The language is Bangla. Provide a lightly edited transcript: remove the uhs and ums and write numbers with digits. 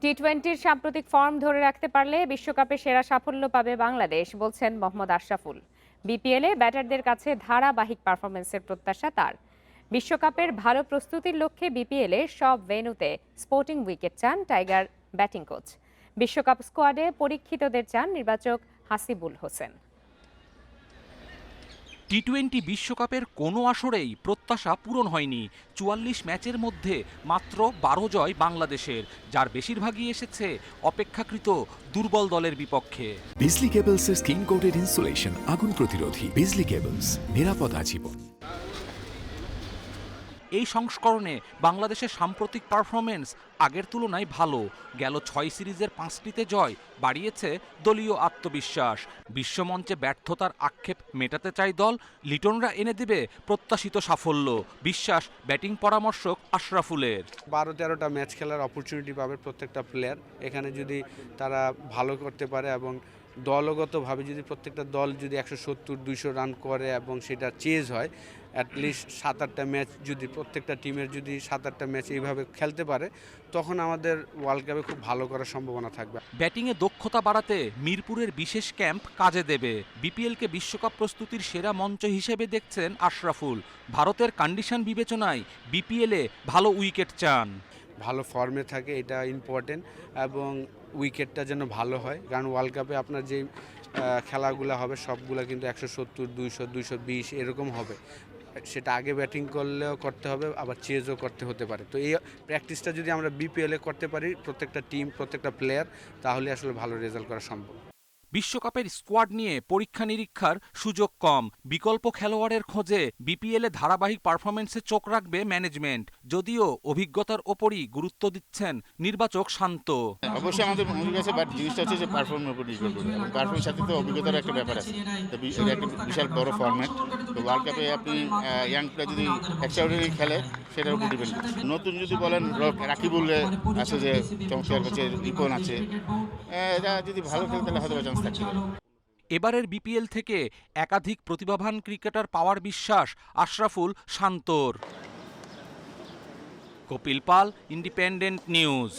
টি-20-র সাম্প্রতিক ফর্ম ধরে রাখতে পারলে বিশ্বকাপে সেরা সাফল্য পাবে বাংলাদেশ, বলছেন মোহাম্মদ আশরাফুল। বিপিএলে ব্যাটারদের কাছে ধারাবাহিক পারফরমেন্সের প্রত্যাশা তার। বিশ্বকাপের ভালো প্রস্তুতির লক্ষ্যে বিপিএলে সব ভেন্যুতে স্পোর্টিং উইকেট চান টাইগার ব্যাটিং কোচ। বিশ্বকাপ স্কোয়াডে পরীক্ষিতদের চান নির্বাচক হাসিবুল হোসেন। টি-20 বিশ্বকাপের কোনো আসরেই প্রত্যাশা পূরণ হয়নি। ৪৪ ম্যাচের মধ্যে মাত্র ১২ জয় বাংলাদেশের, যার বেশিরভাগই এসেছে অপেক্ষাকৃত দুর্বল দলের বিপক্ষে। বিজলি কেবলসের স্কিন কোটেড ইনসুলেশন আগুন প্রতিরোধী। বিজলি কেবলস, নিরাপদ আজীবন। এই সংস্করণে বাংলাদেশের সাম্প্রতিক পারফরমেন্স আগের তুলনায় ভালো। গেল ৬ সিরিজের ৫টিতে জয় বাড়িয়েছে দলীয় আত্মবিশ্বাস। বিশ্বমঞ্চে ব্যর্থতার আক্ষেপ মেটাতে চায় দল। লিটনরা এনে দেবে প্রত্যাশিত সাফল্য, বিশ্বাস ব্যাটিং পরামর্শক আশরাফুলের। ১২-১৩টা ম্যাচ খেলার অপরচুনিটি পাবে প্রত্যেকটা প্লেয়ার। এখানে যদি তারা ভালো করতে পারে এবং দলগতভাবে যদি প্রত্যেকটা দল যদি ১৭০-২০০ রান করে এবং সেটা চেজ হয়, অ্যাটলিস্ট ৭-৮টা ম্যাচ যদি প্রত্যেকটা টিমের যদি ৭-৮টা ম্যাচ এইভাবে খেলতে পারে, তখন আমাদের ওয়ার্ল্ড কাপে খুব ভালো করার সম্ভাবনা থাকবে। ব্যাটিংয়ে দক্ষতা বাড়াতে মিরপুরের বিশেষ ক্যাম্প কাজে দেবে। বিপিএলকে বিশ্বকাপ প্রস্তুতির সেরা মঞ্চ হিসেবে দেখছেন আশরাফুল। ভারতের কন্ডিশন বিবেচনায় বিপিএলে ভালো উইকেট চান। ভালো ফর্মে থাকে, এটা ইম্পর্টেন্ট, এবং উইকেটটা যেন ভালো হয়, কারণ ওয়ার্ল্ড কাপে আপনার যে খেলাগুলো হবে সবগুলো কিন্তু ১৭০-২০০-২২০ এরকম হবে। সেটা আগে ব্যাটিং করলেও করতে হবে, আবার চেজও করতে হতে পারে। তো এই প্র্যাকটিসটা যদি আমরা বিপিএলে করতে পারি, প্রত্যেকটা টিম প্রত্যেকটা প্লেয়ার, তাহলে আসলে ভালো রেজাল্ট করা সম্ভব। বিশ্বকাপের স্কোয়াড নিয়ে পরীক্ষা নিরীক্ষার সুযোগ কম। বিকল্প খেলোয়াড়ের খোঁজে বিপিএলে ধারাবাহিক পারফরমেন্সে চোখ রাখবে ম্যানেজমেন্ট, যদিও অভিজ্ঞতার ওপরই গুরুত্ব দিচ্ছেন নির্বাচক শান্ত। অবশ্যই আমাদের কাছে বাট জিনিসটা হচ্ছে যে পারফরমেন্সের উপর নির্ভর করবে, এবং পারফরমেন্স সাথে তো অভিজ্ঞতার একটা ব্যাপার আছে। তো এটা একটা বিশাল বড় ফরম্যাট। তো ওয়ার্ল্ড কাপে আপনি ইয়াং প্লেয়ার যদি এক্সট্রাঅর্ডিনারি খেলে, সেটার উপর ডিপেন্ড করছে। নতুন যদি বলেন রাকিবুল আছে, যে চমৎকার আছে, রিপন আছে, এটা যদি ভালো খেলে তাহলে হয়তো চান্স থাকতে পারে। এবারের বিপিএল থেকে একাধিক প্রতিভাবান ক্রিকেটার পাওয়ার বিশ্বাস আশরাফুল শান্তর। কপিল পাল, ইন্ডিপেন্ডেন্ট নিউজ।